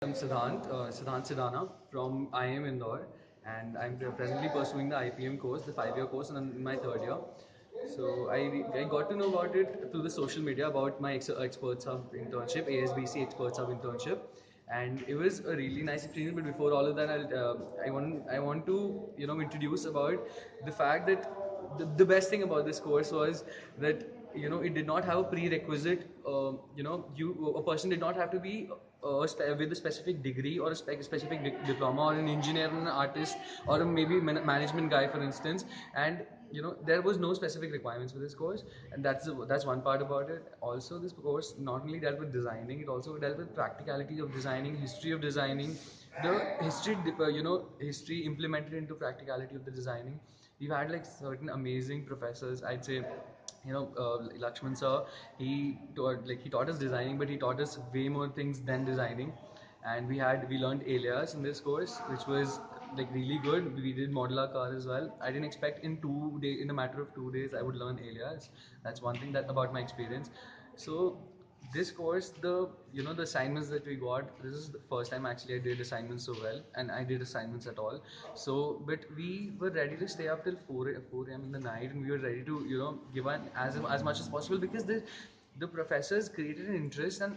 I'm Siddhant Sidana from IIM Indore, and I'm presently pursuing the IPM course, the 5-year course, and I'm in my third year. So I got to know about it through the social media about my Experts Hub internship, ASBC Experts Hub internship, and it was a really nice experience. But before all of that, I want to introduce about the fact that the best thing about this course was that it did not have a prerequisite. A person did not have to be with a specific degree or a specific diploma, or an engineer, or an artist, or maybe management guy, for instance. And there was no specific requirements for this course, and that's one part about it. Also, this course not only dealt with designing, it also dealt with practicality of designing, history of designing, the history implemented into practicality of the designing. We've had like certain amazing professors, I'd say. Lakshman sir, he taught us designing, but he taught us way more things than designing. And we learned alias in this course, which was like really good. We did model our car as well. I didn't expect in a matter of 2 days I would learn alias. That's one thing that about my experience. So this course, the assignments that we got, this is the first time actually I did assignments so well, and I did assignments at all. So but we were ready to stay up till 4 a.m. in the night, and we were ready to give an as much as possible, because the professors created an interest. And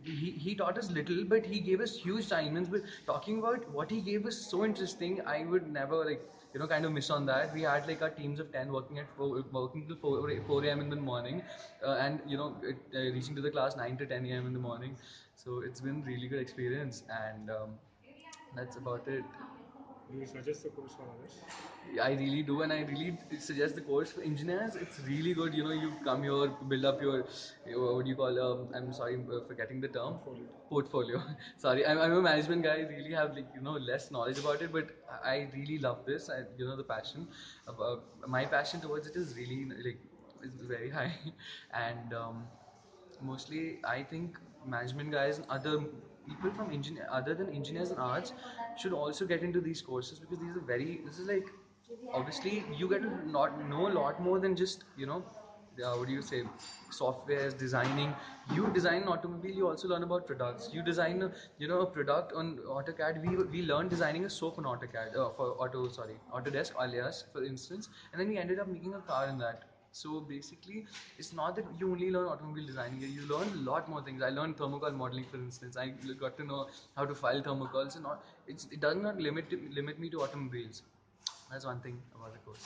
he taught us little, but he gave us huge assignments. But talking about what he gave was so interesting, I would never kind of miss on that. We had like our teams of 10 working till 4 a.m. in the morning, and reaching to the class 9 to 10 a.m. in the morning. So it's been really good experience, and that's about it. Do you suggest the course for others? I really do, and I really suggest the course for engineers. It's really good. You come here, build up your what do you call? I'm sorry, forgetting the term. Portfolio. Sorry, I'm a management guy. I really have less knowledge about it, but I really love this. The passion. My passion towards it is really is very high, and mostly I think management guys and other people from other than engineers and arts should also get into these courses, because this is like, obviously you get to not know a lot more than just what do you say, softwares designing. You design an automobile, you also learn about products. You design a product on AutoCAD. We learned designing a soap on AutoCAD, for Autodesk alias, for instance, and then we ended up making a car in that. So basically, it's not that you only learn automobile designing. You learn a lot more things. I learned thermocol modeling, for instance. I got to know how to file thermocols, and it does not limit me to automobiles. That's one thing about the course.